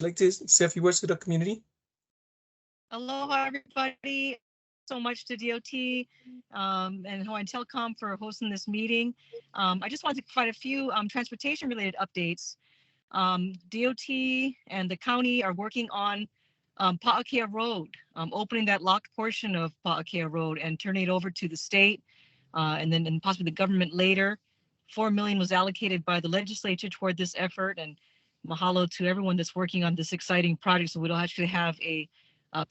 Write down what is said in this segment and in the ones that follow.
like to say a few words to the community? Aloha, everybody. So much to DOT and Hawaiian Telecom for hosting this meeting. I just wanted to provide a few transportation related updates. DOT and the county are working on Pa'akea Road, opening that locked portion of Pa'akea Road and turning it over to the state and possibly the government later. 4 million was allocated by the legislature toward this effort, and mahalo to everyone that's working on this exciting project. So we don't actually have a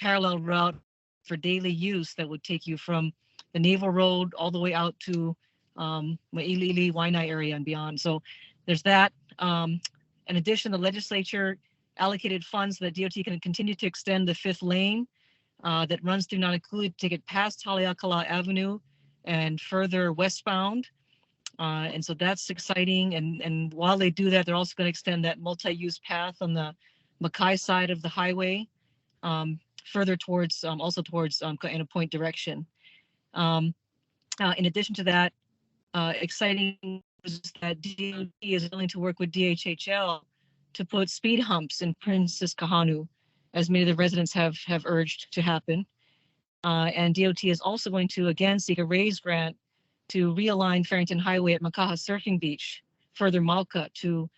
parallel route for daily use that would take you from the Naval Road all the way out to Mailili, Waianae area and beyond. So there's that. In addition, the legislature allocated funds so that DOT can continue to extend the 5th lane that runs through Nanakuli to take it past Haleakala Avenue and further westbound. And so that's exciting. And while they do that, they're also going to extend that multi-use path on the Mackay side of the highway further towards, also towards in a point direction. In addition to that, exciting is that DOT is willing to work with DHHL to put speed humps in Princess Kahanu, as many of the residents have urged to happen. And DOT is also going to again seek a raise grant to realign Farrington Highway at Makaha Surfing Beach, further Malka, to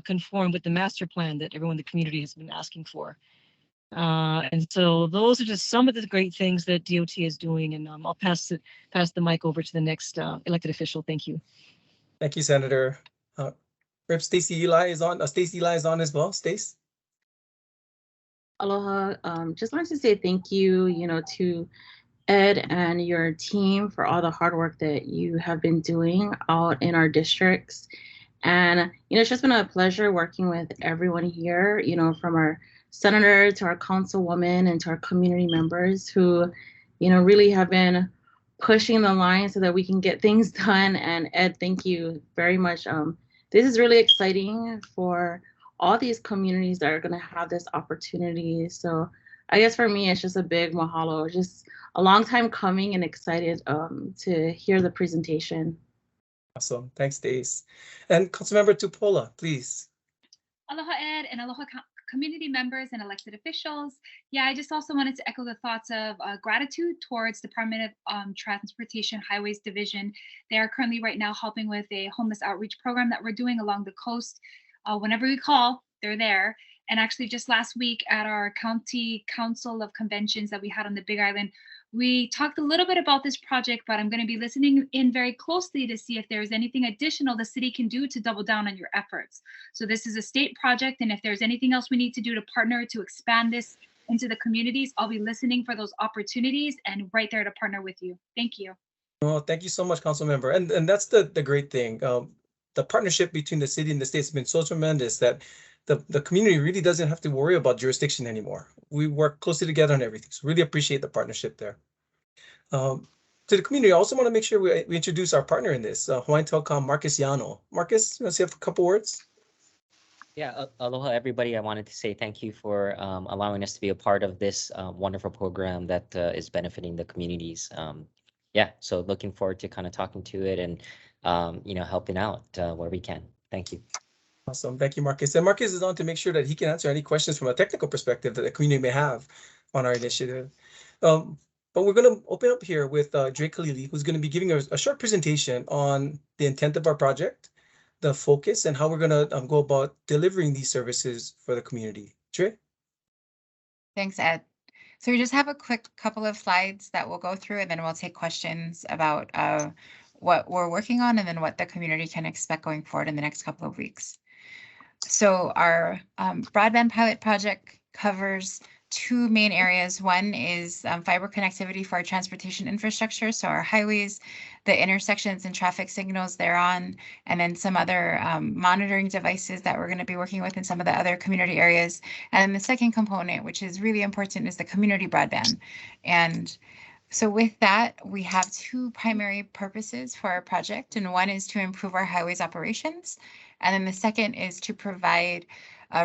conform with the master plan that everyone in the community has been asking for. And so those are just some of the great things that DOT is doing. And I'll pass the mic over to the next elected official. Thank you. Thank you, Senator. Rep. Stacey Eli is on. Stacey Eli is on as well. Stace. Aloha. Just wanted to say thank you, to Ed and your team for all the hard work that you have been doing out in our districts. And, it's just been a pleasure working with everyone here, from our senator to our councilwoman and to our community members who, really have been pushing the line so that we can get things done. And Ed, thank you very much. This is really exciting for all these communities that are going to have this opportunity. So I guess for me, it's just a big mahalo, just a long time coming and excited to hear the presentation. Awesome. Thanks, Stace. And Councilmember Tupola, please. Aloha, Ed, and aloha community members and elected officials. Yeah, I just also wanted to echo the thoughts of gratitude towards Department of Transportation Highways Division. They are currently right now helping with a homeless outreach program that we're doing along the coast. Whenever we call, they're there. And actually just last week at our county council of conventions that we had on the Big Island, we talked a little bit about this project, but I'm going to be listening in very closely to see if there's anything additional the city can do to double down on your efforts. So this is a state project, and if there's anything else we need to do to partner to expand this into the communities, I'll be listening for those opportunities and right there to partner with you. Thank you. Well, thank you so much, Councilmember. And that's the great thing. The partnership between the city and the state has been so tremendous that the community really doesn't have to worry about jurisdiction anymore. We work closely together on everything. So really appreciate the partnership there. To the community, I also want to make sure we introduce our partner in this, Hawaiian Telecom, Marcus Yano. Marcus, you want to say a couple words? Yeah, aloha, everybody. I wanted to say thank you for allowing us to be a part of this wonderful program that is benefiting the communities. Yeah, so looking forward to kind of talking to it and, helping out where we can. Thank you. Awesome. Thank you, Marcus. And Marcus is on to make sure that he can answer any questions from a technical perspective that the community may have on our initiative. But we're going to open up here with Drake Khalili, who's going to be giving a short presentation on the intent of our project, the focus, and how we're going to go about delivering these services for the community. Drake? Thanks, Ed. So we just have a quick couple of slides that we'll go through, and then we'll take questions about what we're working on and then what the community can expect going forward in the next couple of weeks. So our broadband pilot project covers two main areas. One is fiber connectivity for our transportation infrastructure, so our highways, the intersections and traffic signals thereon, and then some other monitoring devices that we're going to be working with in some of the other community areas. And then the second component, which is really important, is the community broadband. And so with that, we have two primary purposes for our project, and one is to improve our highways operations. And then the second is to provide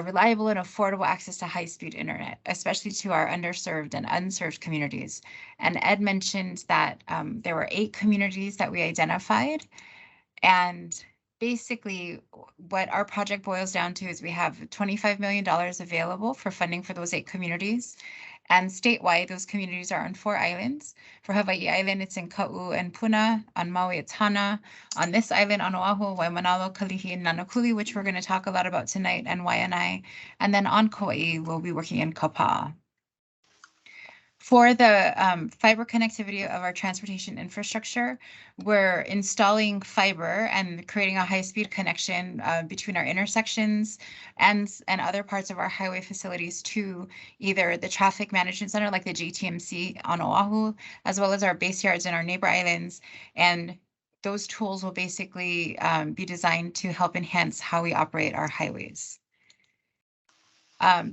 reliable and affordable access to high-speed internet, especially to our underserved and unserved communities. And Ed mentioned that there were 8 communities that we identified, and basically what our project boils down to is we have $25 million available for funding for those 8 communities. And statewide, those communities are on 4 islands. For Hawaii Island, it's in Ka'u and Puna. On Maui, it's Hana. On this island, on Oahu, Waimanalo, Kalihi, and Nanakuli, which we're going to talk a lot about tonight, and Waianae. And then on Kauai, we'll be working in Kapa'a. For the fiber connectivity of our transportation infrastructure, we're installing fiber and creating a high-speed connection between our intersections and other parts of our highway facilities to either the traffic management center like the JTMC on Oahu, as well as our base yards and our neighbor islands. And those tools will basically be designed to help enhance how we operate our highways.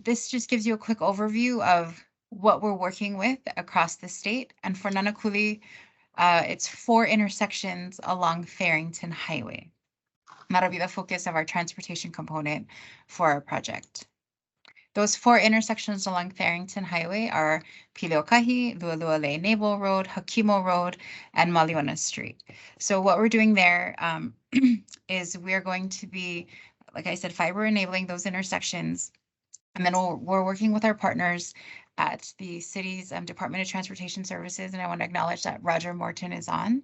This just gives you a quick overview of what we're working with across the state. And for Nanakuli, it's 4 intersections along Farrington Highway. That'll be the focus of our transportation component for our project. Those 4 intersections along Farrington Highway are Pileokahi, Lualualei Naval Road, Hakimo Road, and Maliona Street. So what we're doing there is we're going to be, like I said, fiber enabling those intersections. And then we're working with our partners at the city's Department of Transportation Services. And I want to acknowledge that Roger Morton is on,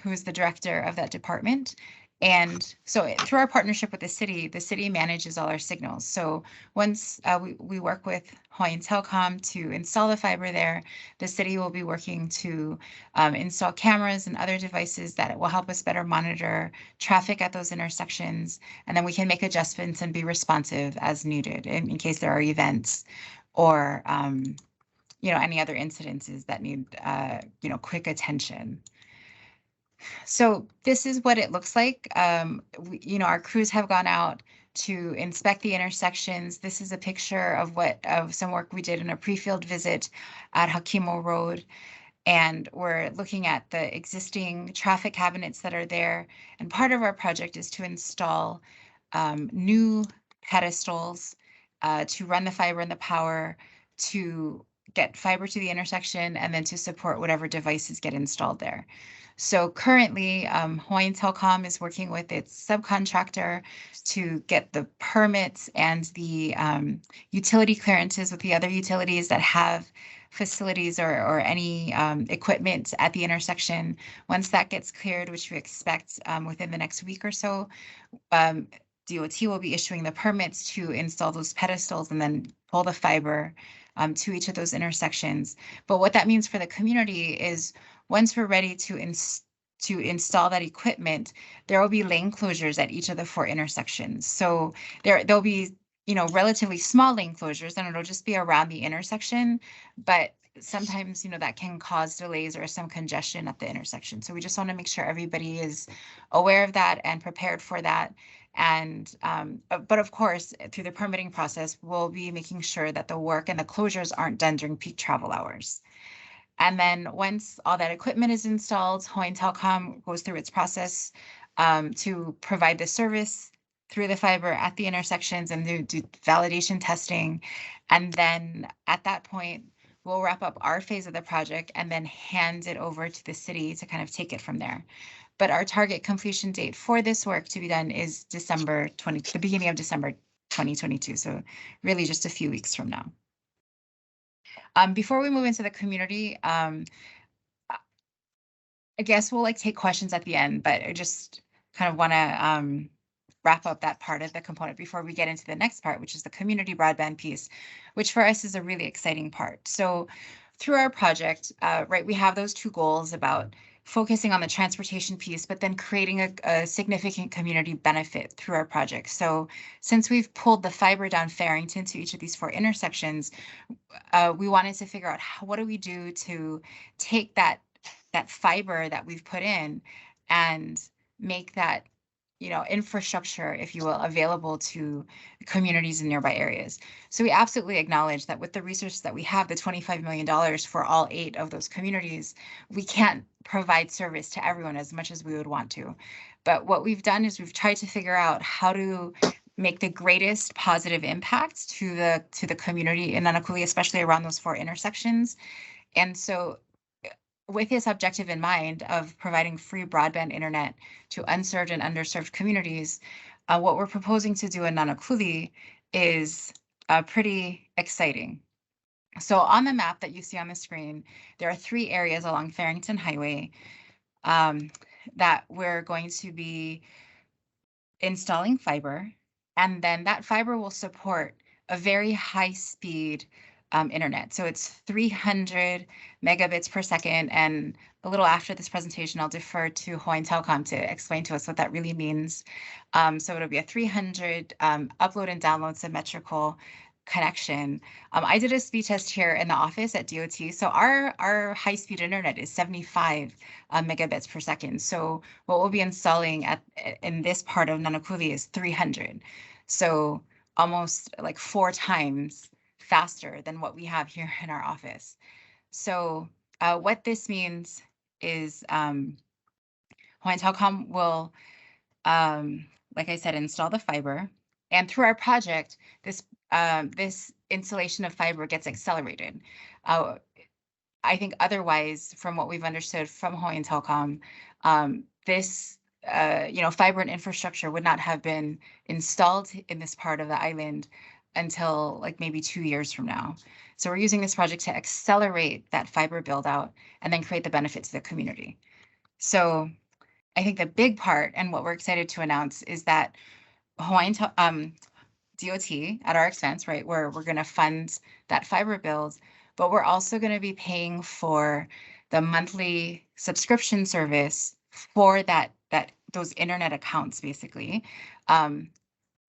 who is the director of that department. And so through our partnership with the city manages all our signals. So once we work with Hawaiian Telecom to install the fiber there, the city will be working to install cameras and other devices that will help us better monitor traffic at those intersections. And then we can make adjustments and be responsive as needed in case there are events or any other incidences that need quick attention. So this is what it looks like. Our crews have gone out to inspect the intersections. This is a picture of some work we did in a pre-field visit at Hakimo Road. And we're looking at the existing traffic cabinets that are there. And part of our project is to install new pedestals to run the fiber and the power to get fiber to the intersection and then to support whatever devices get installed there. So currently, Hawaiian Telecom is working with its subcontractor to get the permits and the utility clearances with the other utilities that have facilities or any equipment at the intersection. Once that gets cleared, which we expect within the next week or so, DOT will be issuing the permits to install those pedestals and then pull the fiber to each of those intersections. But what that means for the community is once we're ready to install that equipment, there will be lane closures at each of the 4 intersections. So there'll be, relatively small lane closures, and it'll just be around the intersection. But sometimes, that can cause delays or some congestion at the intersection. So we just want to make sure everybody is aware of that and prepared for that. And but of course, through the permitting process, we'll be making sure that the work and the closures aren't done during peak travel hours. And then once all that equipment is installed, Hawaiian Telecom goes through its process to provide the service through the fiber at the intersections and do validation testing. And then at that point, we'll wrap up our phase of the project and then hand it over to the city to kind of take it from there. But our target completion date for this work to be done is the beginning of December 2022. So really just a few weeks from now. Before we move into the community, I guess we'll take questions at the end, but I just kind of want to wrap up that part of the component before we get into the next part, which is the community broadband piece, which for us is a really exciting part. So through our project, we have those 2 goals about focusing on the transportation piece, but then creating a significant community benefit through our project. So since we've pulled the fiber down Farrington to each of these 4 intersections, we wanted to figure out what do we do to take that fiber that we've put in and make that infrastructure, if you will, available to communities in nearby areas. So we absolutely acknowledge that with the resources that we have, the $25 million for all 8 of those communities, we can't provide service to everyone as much as we would want to. But what we've done is we've tried to figure out how to make the greatest positive impact to the community in Nanakuli, especially around those 4 intersections. And so with this objective in mind of providing free broadband internet to unserved and underserved communities, what we're proposing to do in Nanakuli is pretty exciting. So on the map that you see on the screen, there are 3 areas along Farrington Highway that we're going to be installing fiber, and then that fiber will support a very high speed internet. So it's 300 megabits per second. And a little after this presentation, I'll defer to Hawaiian Telecom to explain to us what that really means. So it'll be a 300 upload and download symmetrical connection. I did a speed test here in the office at DOT. So our high-speed internet is 75 megabits per second. So what we'll be installing in this part of Nanakuli is 300. So almost like 4 times faster than what we have here in our office. So what this means is Hawaiian Telecom will, like I said, install the fiber. And through our project, this installation of fiber gets accelerated. I think otherwise, from what we've understood from Hawaiian Telecom, this fiber and infrastructure would not have been installed in this part of the island until like maybe 2 years from now. So we're using this project to accelerate that fiber build out and then create the benefit to the community. So I think the big part and what we're excited to announce is that Hawaiian DOT at our expense, right, where we're going to fund that fiber build, but we're also going to be paying for the monthly subscription service for those internet accounts, basically,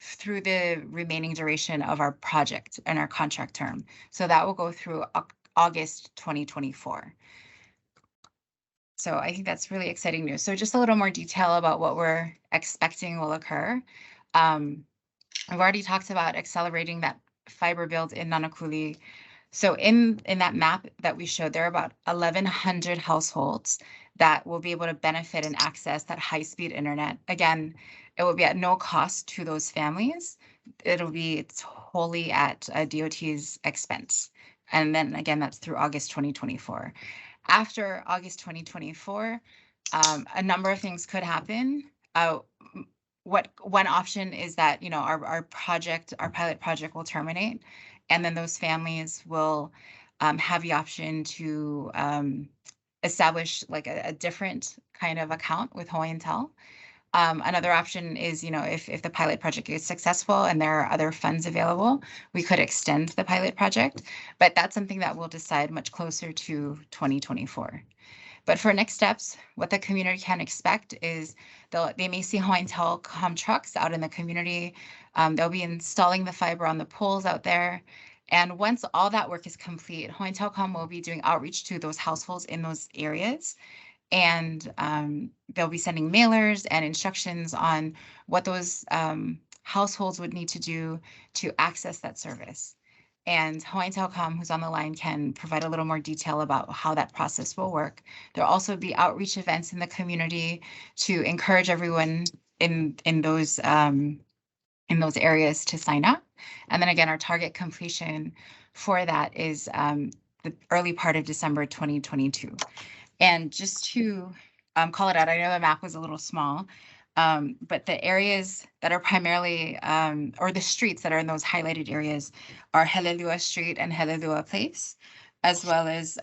through the remaining duration of our project and our contract term. So that will go through August 2024. So I think that's really exciting news. So just a little more detail about what we're expecting will occur. I've already talked about accelerating that fiber build in Nanakuli. So in that map that we showed, there are about 1,100 households that will be able to benefit and access that high-speed internet. Again, it will be at no cost to those families. It'll be wholly at DOT's expense. And then again, that's through August 2024. After August 2024, a number of things could happen. One option is that our pilot project will terminate, and then those families will have the option to establish like a different kind of account with Hawaiian Tel. Another option is, if the pilot project is successful and there are other funds available, we could extend the pilot project, but that's something that we'll decide much closer to 2024. But for next steps, what the community can expect is they may see Hawaiian Telecom trucks out in the community. They'll be installing the fiber on the poles out there. And once all that work is complete, Hawaiian Telecom will be doing outreach to those households in those areas. And they'll be sending mailers and instructions on what those households would need to do to access that service. And Hawaiian Telecom, who's on the line, can provide a little more detail about how that process will work. There'll also be outreach events in the community to encourage everyone in those areas to sign up. And then again, our target completion for that is the early part of December 2022. And just to call it out, I know the map was a little small, but the areas that are primarily, or the streets that are in those highlighted areas are Helelua Street and Helelua Place, as well as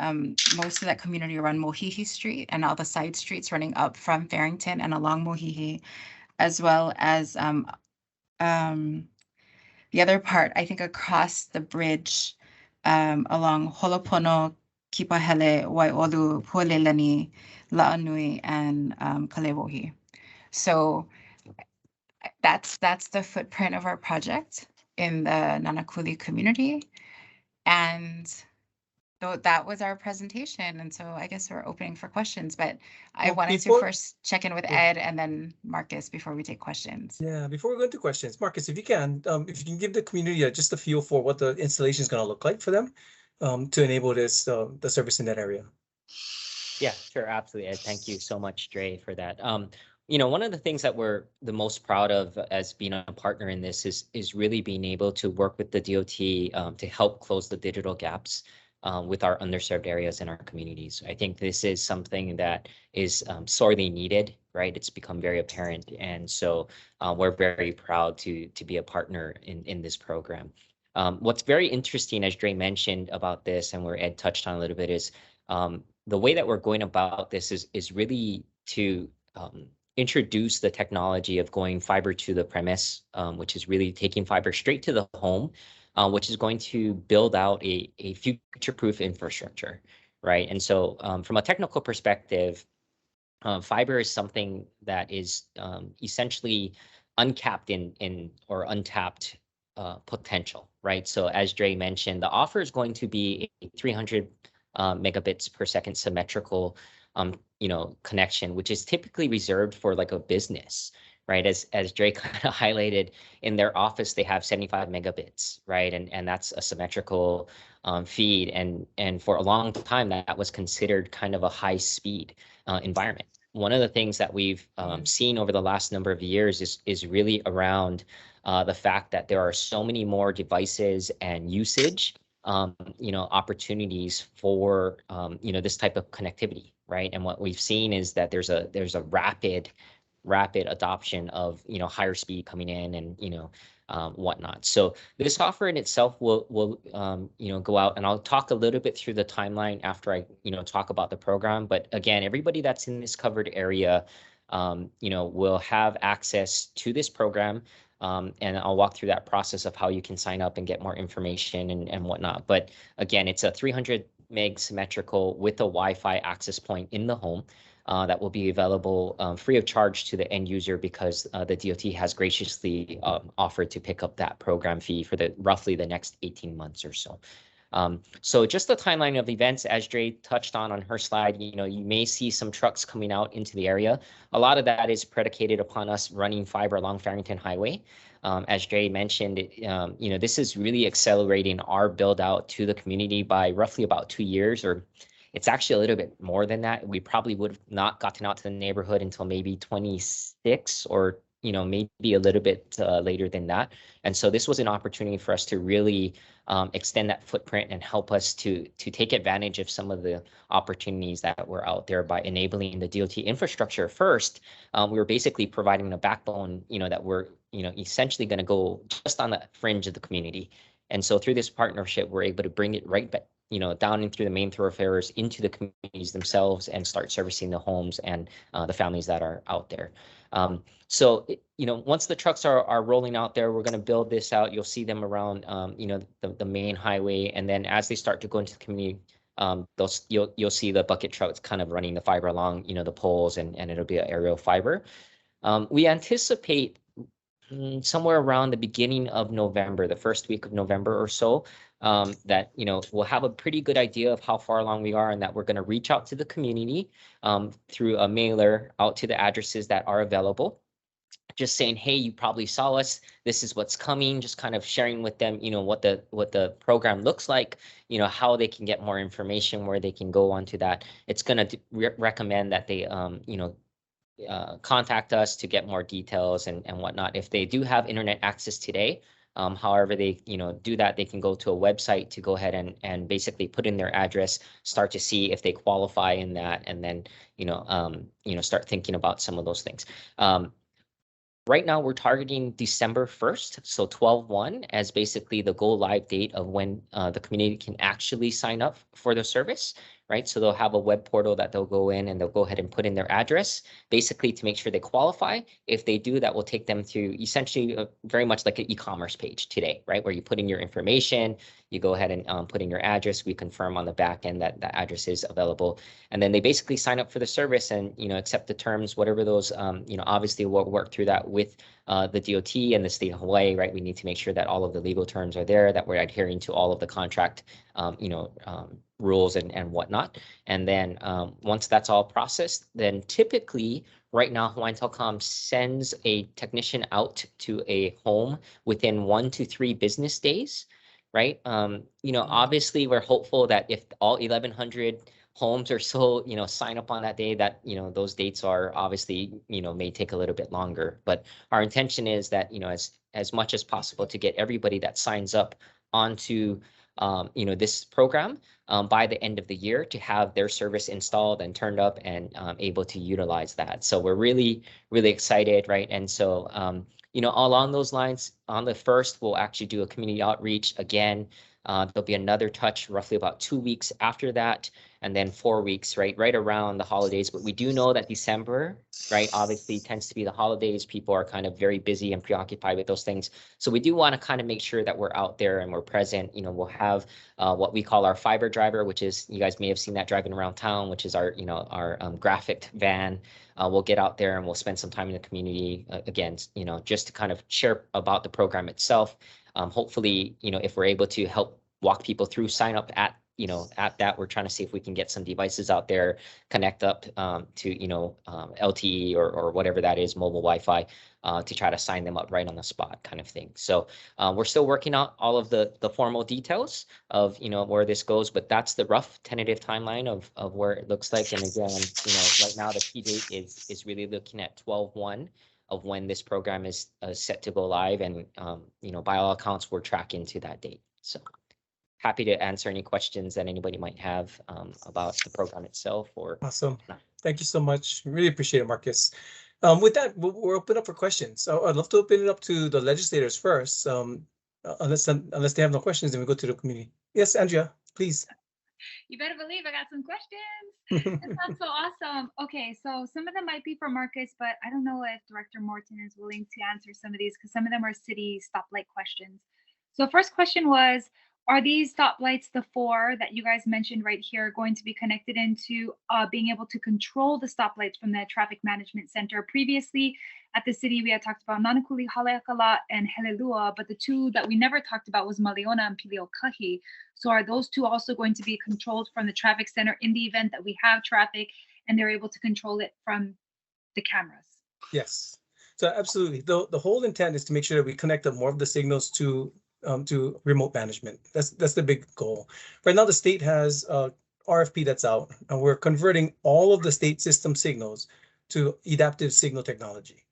most of that community around Mohihi Street and all the side streets running up from Farrington and along Mohihi, as well as the other part, I think across the bridge along Holopono, Kipahele, Waiolu, Puolelani, La'anui, and Kalewohi. So that's the footprint of our project in the Nanakuli community. And so that was our presentation. And so I guess we're opening for questions, but I wanted to first check in with Ed and then Marcus before we take questions. Yeah, before we go into questions, Marcus, if you can give the community just a feel for what the installation is going to look like for them to enable this the service in that area. Yeah, sure, absolutely, Ed. Thank you so much, Dre, for that. One of the things that we're the most proud of as being a partner in this is really being able to work with the DOT to help close the digital gaps with our underserved areas in our communities. I think this is something that is sorely needed, right? It's become very apparent. And so we're very proud to be a partner in this program. What's very interesting, as Dre mentioned about this, and where Ed touched on a little bit, is the way that we're going about this is really to introduce the technology of going fiber to the premise, which is really taking fiber straight to the home, which is going to build out a future-proof infrastructure, right? And so from a technical perspective, fiber is something that is essentially uncapped or untapped potential, right? So as Dre mentioned, the offer is going to be a 300 megabits per second symmetrical connection, which is typically reserved for like a business, right? As Dre kind of highlighted, in their office, they have 75 megabits, right? And that's a symmetrical feed. And for a long time, that was considered kind of a high speed environment. One of the things that we've seen over the last number of years is really around the fact that there are so many more devices and usage opportunities for this type of connectivity, right? And what we've seen is that there's a rapid adoption of higher speed coming in and whatnot. So this offer in itself will go out, and I'll talk a little bit through the timeline after I talk about the program. But again, everybody that's in this covered area will have access to this program. And I'll walk through that process of how you can sign up and get more information and whatnot. But again, it's a 300 meg symmetrical with a Wi-Fi access point in the home that will be available free of charge to the end user, because the DOT has graciously offered to pick up that program fee for roughly the next 18 months or so. So just the timeline of events, as Dre touched on her slide, you may see some trucks coming out into the area. A lot of that is predicated upon us running fiber along Farrington Highway. As Dre mentioned, this is really accelerating our build out to the community by roughly about 2 years, or it's actually a little bit more than that. We probably would have not gotten out to the neighborhood until maybe 26 or maybe a little bit later than that. And so this was an opportunity for us to really extend that footprint and help us to take advantage of some of the opportunities that were out there by enabling the DOT infrastructure first. We were basically providing a backbone, that we're essentially going to go just on the fringe of the community. And so through this partnership, we're able to bring it right back, down and through the main thoroughfares into the communities themselves and start servicing the homes and the families that are out there. So, once the trucks are rolling out there, we're going to build this out. You'll see them around, the main highway. And then as they start to go into the community, you'll see the bucket trucks kind of running the fiber along, the poles, and it'll be an aerial fiber. We anticipate somewhere around the beginning of November, the first week of November or so, that we'll have a pretty good idea of how far along we are, and that we're going to reach out to the community through a mailer out to the addresses that are available, just saying, hey, you probably saw us, this is what's coming, just kind of sharing with them what the program looks like, how they can get more information, where they can go onto that. It's going to recommend that they contact us to get more details and whatnot. If they do have internet access today, however they do that, they can go to a website to go ahead and basically put in their address, start to see if they qualify in that, and then start thinking about some of those things. Right now, we're targeting December 1st, so 12/1, as basically the go live date of when the community can actually sign up for the service, right? So they'll have a web portal that they'll go in and they'll go ahead and put in their address, basically to make sure they qualify. If they do, that will take them to essentially very much like an e-commerce page today, right? Where you put in your information, you go ahead and put in your address, we confirm on the back end that that address is available. And then they basically sign up for the service and, accept the terms, whatever those, obviously we'll work through that with the DOT and the state of Hawaii, right? We need to make sure that all of the legal terms are there, that we're adhering to all of the contract, rules and whatnot. And then once that's all processed, then typically right now, Hawaiian Telecom sends a technician out to a home within 1 to 3 business days, right? Obviously we're hopeful that if all 1,100 homes or so, sign up on that day, that, those dates are obviously, may take a little bit longer. But our intention is that, as much as possible to get everybody that signs up onto this program by the end of the year to have their service installed and turned up and able to utilize that. So we're really, really excited, right? And so, along those lines, on the 1st, we'll actually do a community outreach again. There'll be another touch roughly about 2 weeks after that, and then 4 weeks, right around the holidays. But we do know that December, right, obviously tends to be the holidays. People are kind of very busy and preoccupied with those things. So we do want to kind of make sure that we're out there and we're present. We'll have what we call our fiber driver, which is, you guys may have seen that driving around town, which is our graphic van. We'll get out there and we'll spend some time in the community again, just to kind of share about the program itself. Hopefully, if we're able to help walk people through, sign up at that, we're trying to see if we can get some devices out there, connect up to, LTE or whatever that is, mobile Wi-Fi, to try to sign them up right on the spot kind of thing. So we're still working out all of the formal details of, where this goes, but that's the rough tentative timeline of where it looks like. And again, right now the key date is really looking at 12/1 of when this program is set to go live. And, by all accounts, we're tracking to that date. So happy to answer any questions that anybody might have about the program itself. Awesome. Thank you so much. Really appreciate it, Marcus. With that, we're open up for questions. So I'd love to open it up to the legislators first. Unless they have no questions, then we go to the community. Yes, Andrea, please. You better believe I got some questions. That sounds so awesome. Okay, so some of them might be for Marcus, but I don't know if Director Morton is willing to answer some of these because some of them are city stoplight questions. So first question was, are these stoplights, the 4 that you guys mentioned right here, going to be connected into being able to control the stoplights from the traffic management center? Previously at the city, we had talked about Nanakuli, Haleakala, and Helelua, but the 2 that we never talked about was Maliona and Piliokahi. So are those 2 also going to be controlled from the traffic center in the event that we have traffic and they're able to control it from the cameras? Yes. So absolutely. The whole intent is to make sure that we connect up more of the signals to remote management. That's the big goal. Right now, the state has RFP that's out, and we're converting all of the state system signals to adaptive signal technology.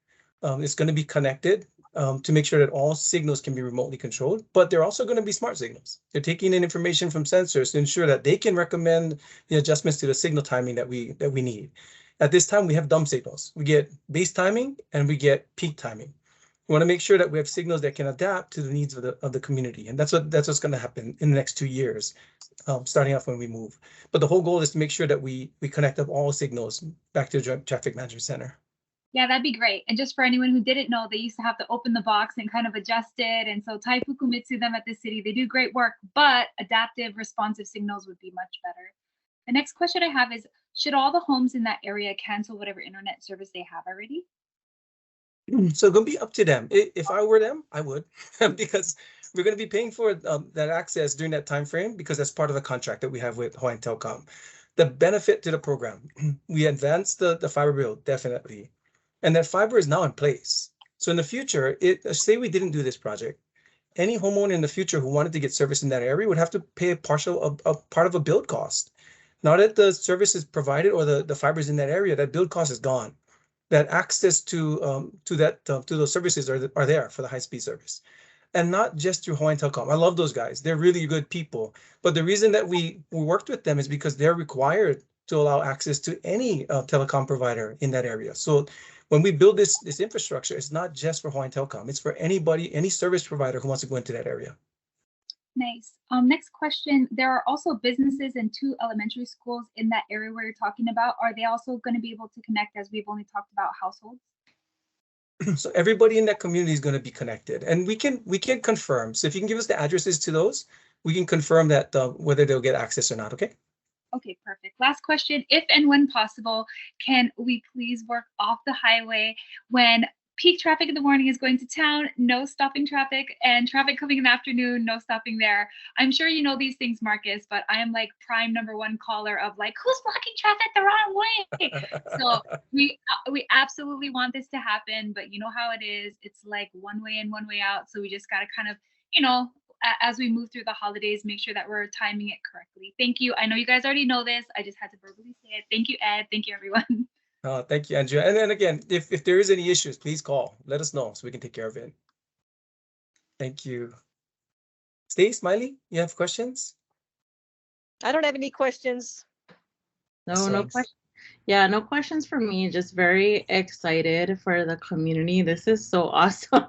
It's going to be connected to make sure that all signals can be remotely controlled, but they're also going to be smart signals. They're taking in information from sensors to ensure that they can recommend the adjustments to the signal timing that we need. At this time, we have dumb signals. We get base timing and we get peak timing. We want to make sure that we have signals that can adapt to the needs of the community, and that's what's going to happen in the next 2 years, starting off when we move. But the whole goal is to make sure that we connect up all signals back to the traffic management center. Yeah, that'd be great. And just for anyone who didn't know, they used to have to open the box and kind of adjust it. And so Tai Fukumitsu, them at the city, they do great work, but adaptive responsive signals would be much better. The next question I have is, should all the homes in that area cancel whatever internet service they have already? So it's going to be up to them. If I were them, I would, because we're going to be paying for that access during that time frame, because that's part of the contract that we have with Hawaiian Telcom. The benefit to the program, we advanced the fiber bill, definitely. And that fiber is now in place. So in the future, say we didn't do this project, any homeowner in the future who wanted to get service in that area would have to pay a part of a build cost. Now that the service is provided or the fiber is in that area, that build cost is gone. That access to those services are there for the high-speed service, and not just through Hawaiian Telcom. I love those guys; they're really good people. But the reason that we worked with them is because they're required to allow access to any telecom provider in that area. So when we build this infrastructure, it's not just for Hawaiian Telcom; it's for anybody, any service provider who wants to go into that area. Nice. Next question. There are also businesses and 2 elementary schools in that area where you're talking about. Are they also going to be able to connect, as we've only talked about households? So everybody in that community is going to be connected, and we can confirm. So if you can give us the addresses to those, we can confirm that whether they'll get access or not. Okay. Okay, perfect. Last question. If and when possible, can we please work off the highway when peak traffic in the morning is going to town, no stopping traffic, and traffic coming in the afternoon, no stopping there? I'm sure you know these things, Marcus, but I am like prime #1 caller of like, who's blocking traffic the wrong way? So we absolutely want this to happen, but you know how it is. It's like one way in, one way out. So we just got to kind of, as we move through the holidays, make sure that we're timing it correctly. Thank you. I know you guys already know this. I just had to verbally say it. Thank you, Ed. Thank you, everyone. Thank you, Andrea. And then again, if there is any issues, please call. Let us know so we can take care of it. Thank you. Stay, Smiley, you have questions? I don't have any questions. No Awesome. questions. Yeah, no questions for me. Just very excited for the community. This is so awesome.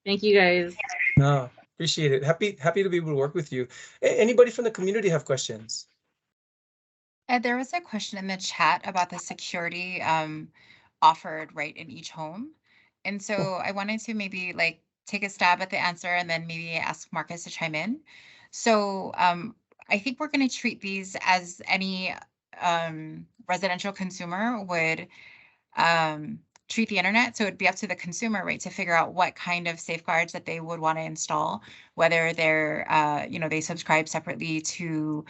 Thank you guys. No, appreciate it. Happy to be able to work with you. Anybody from the community have questions? And there was a question in the chat about the security offered right in each home. And so I wanted to maybe like take a stab at the answer and then maybe ask Marcus to chime in. So I think we're going to treat these as any residential consumer would treat the internet. So it'd be up to the consumer, right, to figure out what kind of safeguards that they would want to install, whether they're, they subscribe separately to,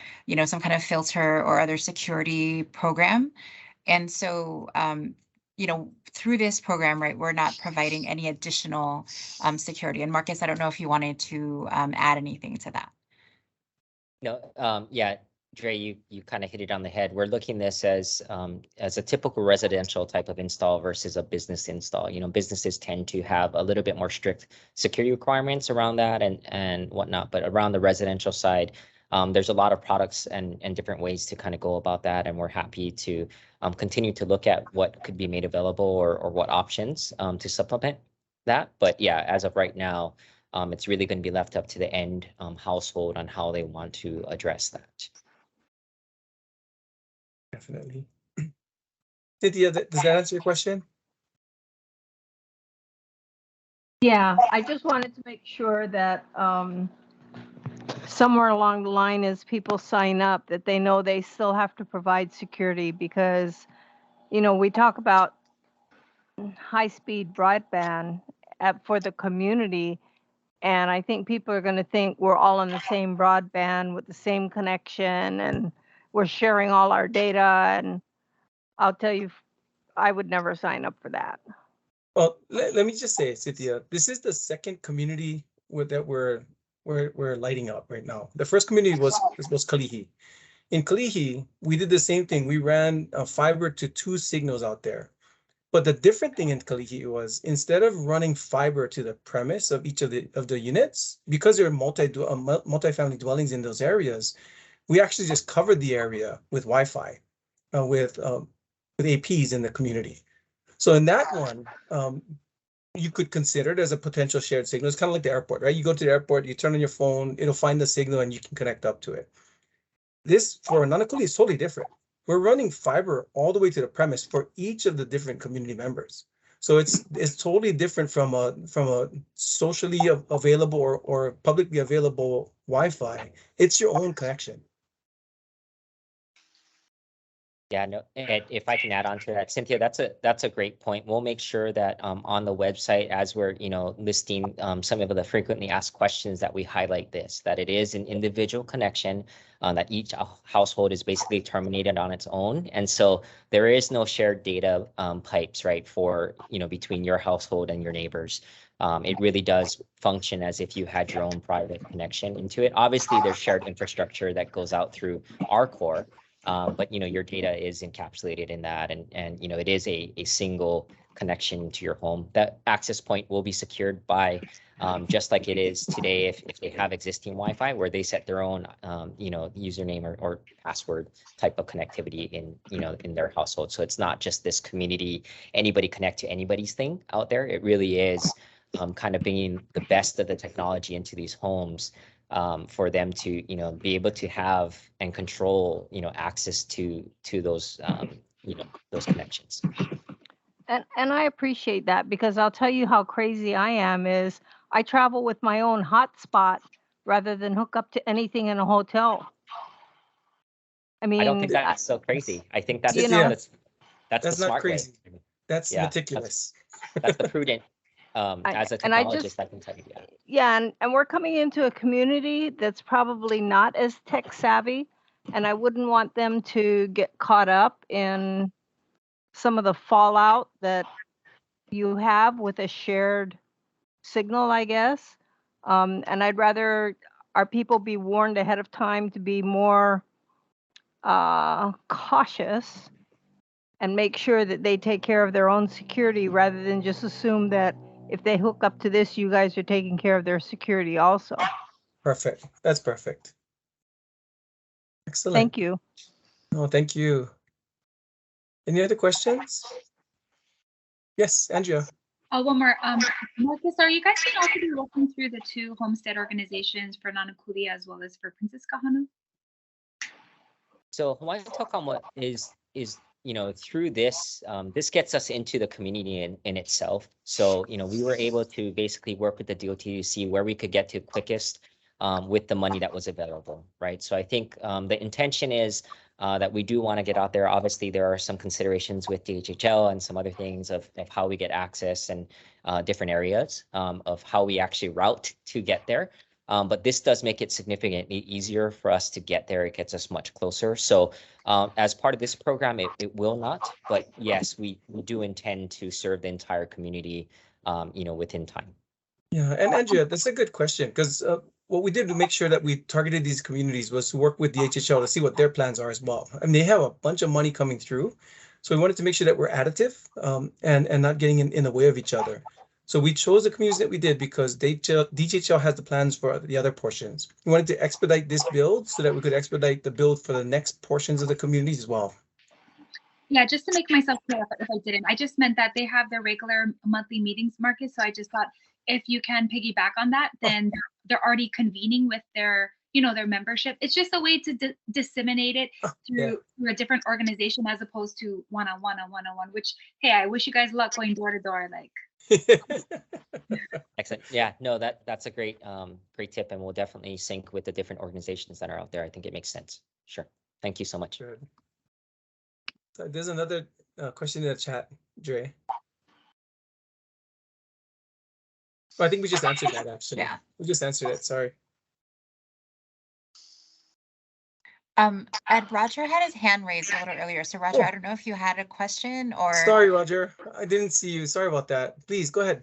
some kind of filter or other security program. And so, through this program, right, we're not providing any additional security. And Marcus, I don't know if you wanted to add anything to that. No, yeah, Dre, you kind of hit it on the head. We're looking this as a typical residential type of install versus a business install. Businesses tend to have a little bit more strict security requirements around that and whatnot. But around the residential side, there's a lot of products and different ways to kind of go about that. And we're happy to continue to look at what could be made available or what options to supplement that. But yeah, as of right now, it's really going to be left up to the end household on how they want to address that. Definitely. Cynthia, does that answer your question? Yeah, I just wanted to make sure that somewhere along the line as people sign up that they know they still have to provide security because, we talk about high-speed broadband for the community, and I think people are going to think we're all on the same broadband with the same connection and we're sharing all our data, and I'll tell you, I would never sign up for that. Well, let me just say, Cynthia, this is the second community that we're lighting up right now. The first community was Kalihi. In Kalihi, we did the same thing. We ran fiber to 2 signals out there. But the different thing in Kalihi was instead of running fiber to the premise of each of the units, because there are multi-family dwellings in those areas, we actually just covered the area with Wi-Fi, with APs in the community. So in that one, you could consider it as a potential shared signal. It's kind of like the airport, right? You go to the airport, you turn on your phone, it'll find the signal and you can connect up to it. This for Nanakuli is totally different. We're running fiber all the way to the premise for each of the different community members. So it's totally different from a socially available or publicly available Wi-Fi. It's your own connection. Yeah, no, and if I can add on to that, Cynthia, that's a great point. We'll make sure that on the website, as we're listing some of the frequently asked questions, that we highlight this, that it is an individual connection, that each household is basically terminated on its own, and so there is no shared data pipes, right, for between your household and your neighbors. It really does function as if you had your own private connection into it. Obviously, there's shared infrastructure that goes out through our core. But your data is encapsulated in that, and it is a single connection to your home. That access point will be secured by just like it is today if they have existing Wi-Fi, where they set their own username or password type of connectivity in their household. So it's not just this community, anybody connect to anybody's thing out there. It really is kind of bringing the best of the technology into these homes. For them to be able to have and control access to those those connections. And I appreciate that, because I'll tell you how crazy I am is I travel with my own hotspot rather than hook up to anything in a hotel. I mean, I don't think that's so crazy. I think that's that's the not smart crazy. way. That's meticulous. That's the prudent. As a technologist, I can tell you that. Yeah, and we're coming into a community that's probably not as tech savvy, and I wouldn't want them to get caught up in some of the fallout that you have with a shared signal, I guess. And I'd rather our people be warned ahead of time to be more cautious and make sure that they take care of their own security rather than just assume that if they hook up to this, you guys are taking care of their security also. Perfect. That's perfect. Excellent. Thank you. Oh, thank you. Any other questions? Yes, Andrea. One more. Marcus, are you guys going to also be looking through the 2 homestead organizations for Nanakuli as well as for Princess Kahanu? So Hawaiian Telecom is through this, this gets us into the community in itself. So, we were able to basically work with the DOT to see where we could get to quickest with the money that was available, right? So I think the intention is that we do want to get out there. Obviously, there are some considerations with DHHL and some other things of how we get access and different areas of how we actually route to get there. But this does make it significantly easier for us to get there. It gets us much closer. So as part of this program, it will not. But yes, we do intend to serve the entire community, within time. Yeah, and Andrea, that's a good question, because what we did to make sure that we targeted these communities was to work with the HHL to see what their plans are as well. I mean, they have a bunch of money coming through, so we wanted to make sure that we're additive and not getting in the way of each other. So we chose the communities that we did because DHHL has the plans for the other portions. We wanted to expedite this build so that we could expedite the build for the next portions of the communities as well. Yeah, just to make myself clear if I didn't, I just meant that they have their regular monthly meetings, Marcus. So I just thought if you can piggyback on that, then they're already convening with their, their membership. It's just a way to disseminate it through a different organization as opposed to one-on-one, which, hey, I wish you guys luck going door to door. Excellent. Yeah, no, that's a great tip, and we'll definitely sync with the different organizations that are out there. I think it makes sense. Sure. Thank you so much. Good. So there's another question in the chat, Dre. Well, I think we just answered that actually. Yeah. We just answered it. Sorry. Ed, Roger had his hand raised a little earlier. So Roger, I don't know if you had a question or. Sorry, Roger. I didn't see you. Sorry about that. Please go ahead.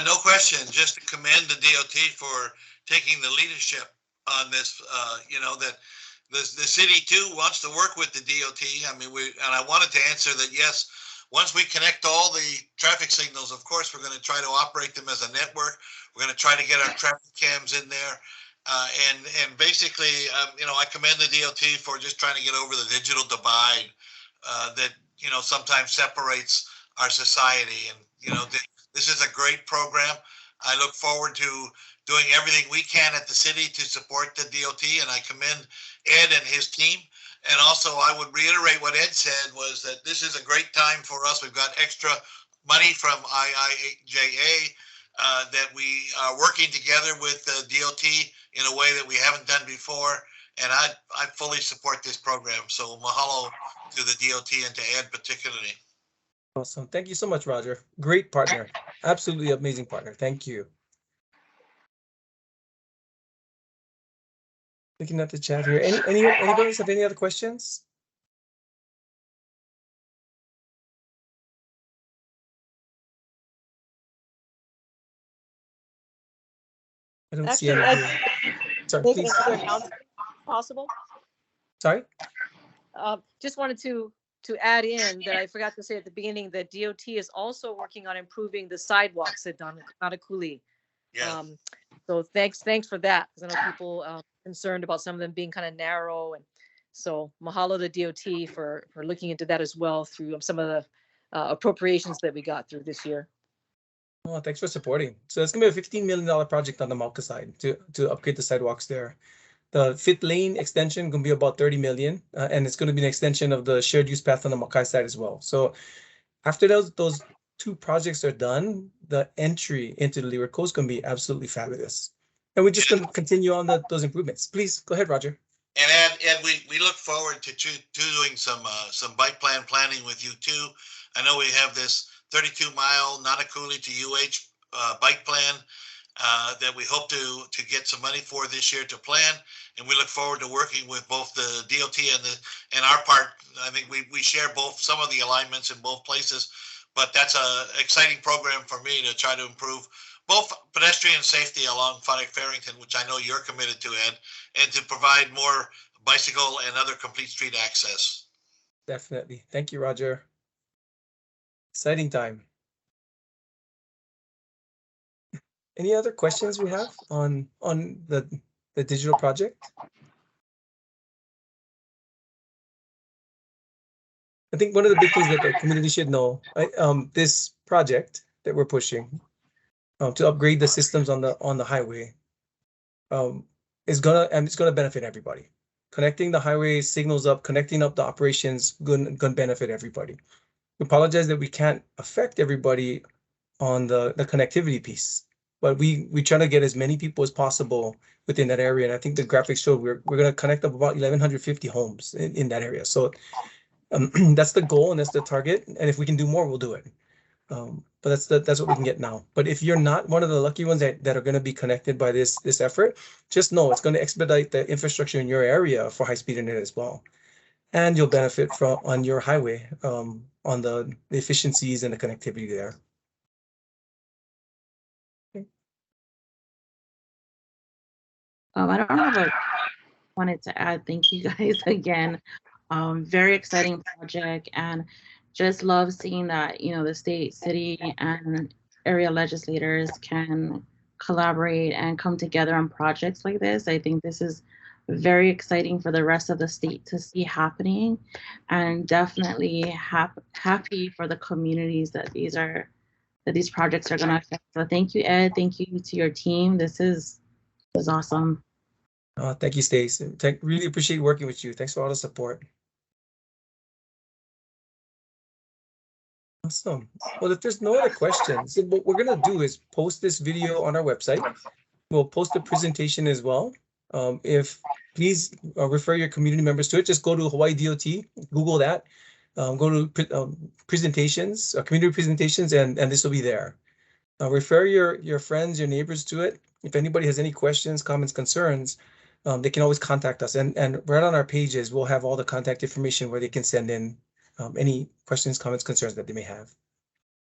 No question. Just to commend the DOT for taking the leadership on this. That the city too wants to work with the DOT. I mean, I wanted to answer that. Yes, once we connect all the traffic signals, of course, we're going to try to operate them as a network. We're going to try to get our traffic cams in there. And basically, I commend the DOT for just trying to get over the digital divide that, sometimes separates our society. And, this is a great program. I look forward to doing everything we can at the city to support the DOT, and I commend Ed and his team. And also, I would reiterate what Ed said was that this is a great time for us. We've got extra money from IIJA that we are working together with the DOT in a way that we haven't done before. And I fully support this program. So mahalo to the DOT and to Ed particularly. Awesome. Thank you so much, Roger. Great partner. Absolutely amazing partner. Thank you. Looking at the chat here. Anybody have any other questions? I don't see any. Sorry, Make please. another announcement if possible. Sorry. Just wanted to add in that I forgot to say at the beginning that DOT is also working on improving the sidewalks at Nanakuli. Yeah. So thanks for that, because I know people concerned about some of them being kind of narrow, and so mahalo to DOT for looking into that as well through some of the appropriations that we got through this year. Oh, thanks for supporting. So it's gonna be a $15 million project on the Mauka side to upgrade the sidewalks there. The 5th lane extension gonna be about 30 million, and it's gonna be an extension of the shared use path on the Makai side as well. So after those 2 projects are done, the entry into the Leeward Coast can be absolutely fabulous. And we're just going to continue on those improvements. Please go ahead, Roger. And Ed, we look forward to doing some bike plan planning with you too. I know we have this 32-mile Nanakuli to UH bike plan that we hope to get some money for this year to plan, and we look forward to working with both the DOT and our part. I think we share both some of the alignments in both places, but that's a exciting program for me to try to improve both pedestrian safety along Farrington, which I know you're committed to, Ed, and to provide more bicycle and other complete street access. Definitely. Thank you, Roger. Exciting time. Any other questions we have on the digital project? I think one of the big things that the community should know, this project that we're pushing to upgrade the systems on the highway it's gonna benefit everybody. Connecting the highway signals up, connecting up the operations, gonna benefit everybody. We apologize that we can't affect everybody on the connectivity piece, but we try to get as many people as possible within that area. And I think the graphics showed we're gonna connect up about 1,150 homes in that area. So that's the goal and that's the target. And if we can do more, we'll do it. But that's what we can get now. But if you're not one of the lucky ones that are going to be connected by this effort, just know it's going to expedite the infrastructure in your area for high-speed internet as well. And you'll benefit from on your highway on the efficiencies and the connectivity there. I don't have a wanted to add thank you guys again. Very exciting project, and just love seeing that, you know, the state, city, and area legislators can collaborate and come together on projects like this. I think this is very exciting for the rest of the state to see happening, and definitely happy for the communities that these projects are going to affect. So thank you, Ed. Thank you to your team. This is awesome. Thank you, Stace. Really appreciate working with you. Thanks for all the support. Awesome. Well, if there's no other questions, what we're going to do is post this video on our website. We'll post the presentation as well. If please refer your community members to it. Just go to Hawaii DOT, Google that, go to presentations, community presentations, and this will be there. Refer your friends, your neighbors to it. If anybody has any questions, comments, concerns, they can always contact us. And right on our pages, we'll have all the contact information where they can send in any questions, comments, concerns that they may have.